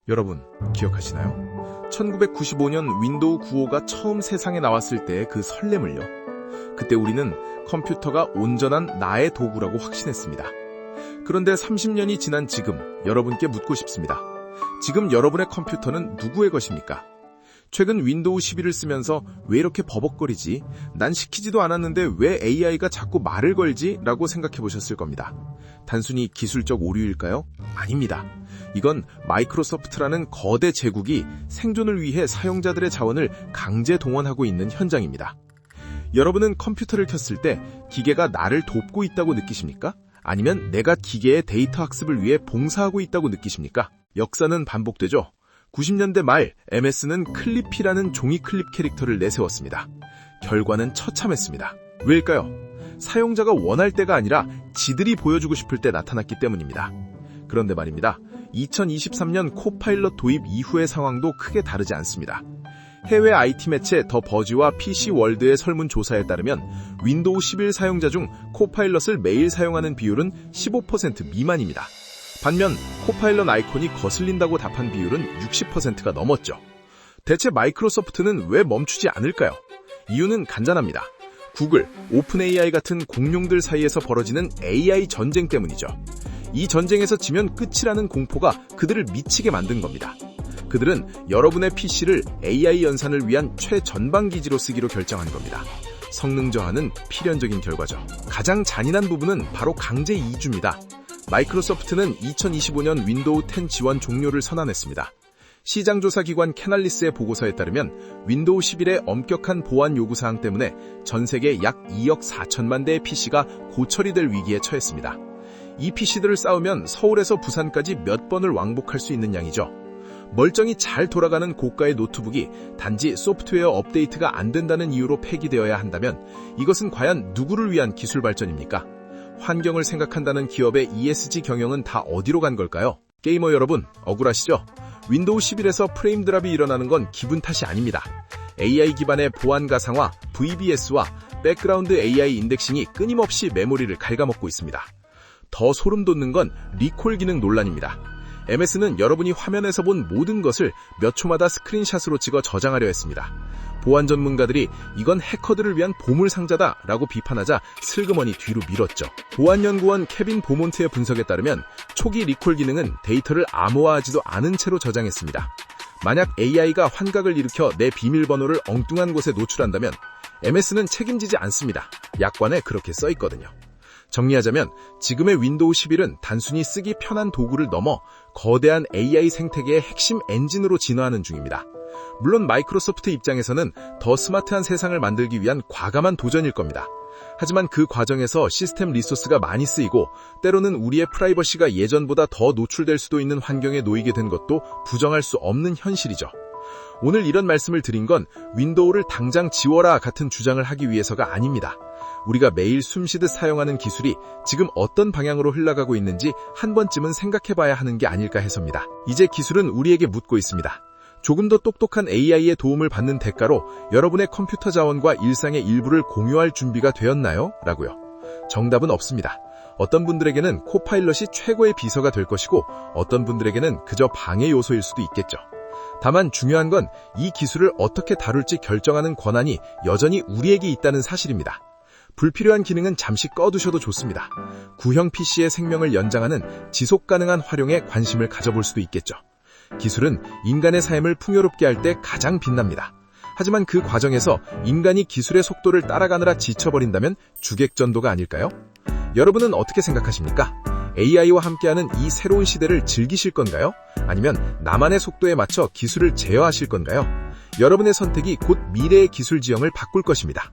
여러분, 기억하시나요? 1995년 윈도우 95가 처음 세상에 나왔을 때의 그 설렘을요. 그때 우리는 컴퓨터가 온전한 나의 도구라고 확신했습니다. 그런데 30년이 지난 지금 여러분께 묻고 싶습니다. 지금 여러분의 컴퓨터는 누구의 것입니까? 최근 윈도우 11을 쓰면서 왜 이렇게 버벅거리지? 난 시키지도 않았는데 왜 AI가 자꾸 말을 걸지? 라고 생각해 보셨을 겁니다. 단순히 기술적 오류일까요? 아닙니다. 이건 마이크로소프트라는 거대 제국이 생존을 위해 사용자들의 자원을 강제 동원하고 있는 현장입니다. 여러분은 컴퓨터를 켰을 때 기계가 나를 돕고 있다고 느끼십니까? 아니면 내가 기계의 데이터 학습을 위해 봉사하고 있다고 느끼십니까? 역사는 반복되죠. 90년대 말 MS는 클리피라는 종이 클립 캐릭터를 내세웠습니다. 결과는 처참했습니다. 왜일까요? 사용자가 원할 때가 아니라 지들이 보여주고 싶을 때 나타났기 때문입니다. 그런데 말입니다. 2023년 코파일럿 도입 이후의 상황도 크게 다르지 않습니다. 해외 IT 매체 더 버지와 PC월드의 설문조사에 따르면 윈도우 11 사용자 중 코파일럿을 매일 사용하는 비율은 15% 미만입니다. 반면 코파일럿 아이콘이 거슬린다고 답한 비율은 60%가 넘었죠. 대체 마이크로소프트는 왜 멈추지 않을까요? 이유는 간단합니다. 구글, 오픈 AI 같은 공룡들 사이에서 벌어지는 AI 전쟁 때문이죠. 이 전쟁에서 지면 끝이라는 공포가 그들을 미치게 만든 겁니다. 그들은 여러분의 PC를 AI 연산을 위한 최전방기지로 쓰기로 결정한 겁니다. 성능 저하는 필연적인 결과죠. 가장 잔인한 부분은 바로 강제 이주입니다. 마이크로소프트는 2025년 윈도우 10 지원 종료를 선언했습니다. 시장조사기관 캐널리스의 보고서에 따르면 윈도우 11의 엄격한 보안 요구사항 때문에 전 세계 약 2억 4천만 대의 PC가 고처리 될 위기에 처했습니다. 이 PC들을 쌓으면 서울에서 부산까지 몇 번을 왕복할 수 있는 양이죠. 멀쩡히 잘 돌아가는 고가의 노트북이 단지 소프트웨어 업데이트가 안 된다는 이유로 폐기되어야 한다면 이것은 과연 누구를 위한 기술 발전입니까? 환경을 생각한다는 기업의 ESG 경영은 다 어디로 간 걸까요? 게이머 여러분, 억울하시죠? 윈도우 11에서 프레임 드랍이 일어나는 건 기분 탓이 아닙니다. AI 기반의 보안 가상화, VBS와 백그라운드 AI 인덱싱이 끊임없이 메모리를 갉아먹고 있습니다. 더 소름 돋는 건 리콜 기능 논란입니다. MS는 여러분이 화면에서 본 모든 것을 몇 초마다 스크린샷으로 찍어 저장하려 했습니다. 보안 전문가들이 이건 해커들을 위한 보물상자다 라고 비판하자 슬그머니 뒤로 밀었죠. 보안연구원 케빈 보몬트의 분석에 따르면 초기 리콜 기능은 데이터를 암호화하지도 않은 채로 저장했습니다. 만약 AI가 환각을 일으켜 내 비밀번호를 엉뚱한 곳에 노출한다면 MS는 책임지지 않습니다. 약관에 그렇게 써있거든요. 정리하자면 지금의 윈도우 11은 단순히 쓰기 편한 도구를 넘어 거대한 AI 생태계의 핵심 엔진으로 진화하는 중입니다. 물론 마이크로소프트 입장에서는 더 스마트한 세상을 만들기 위한 과감한 도전일 겁니다. 하지만 그 과정에서 시스템 리소스가 많이 쓰이고 때로는 우리의 프라이버시가 예전보다 더 노출될 수도 있는 환경에 놓이게 된 것도 부정할 수 없는 현실이죠. 오늘 이런 말씀을 드린 건 윈도우를 당장 지워라 같은 주장을 하기 위해서가 아닙니다. 우리가 매일 숨쉬듯 사용하는 기술이 지금 어떤 방향으로 흘러가고 있는지 한 번쯤은 생각해봐야 하는 게 아닐까 해서입니다. 이제 기술은 우리에게 묻고 있습니다. 조금 더 똑똑한 AI의 도움을 받는 대가로 여러분의 컴퓨터 자원과 일상의 일부를 공유할 준비가 되었나요? 라고요. 정답은 없습니다. 어떤 분들에게는 코파일럿이 최고의 비서가 될 것이고 어떤 분들에게는 그저 방해 요소일 수도 있겠죠. 다만 중요한 건 이 기술을 어떻게 다룰지 결정하는 권한이 여전히 우리에게 있다는 사실입니다. 불필요한 기능은 잠시 꺼두셔도 좋습니다. 구형 PC의 생명을 연장하는 지속 가능한 활용에 관심을 가져볼 수도 있겠죠. 기술은 인간의 삶을 풍요롭게 할 때 가장 빛납니다. 하지만 그 과정에서 인간이 기술의 속도를 따라가느라 지쳐버린다면 주객전도가 아닐까요? 여러분은 어떻게 생각하십니까? AI와 함께하는 이 새로운 시대를 즐기실 건가요? 아니면 나만의 속도에 맞춰 기술을 제어하실 건가요? 여러분의 선택이 곧 미래의 기술 지형을 바꿀 것입니다.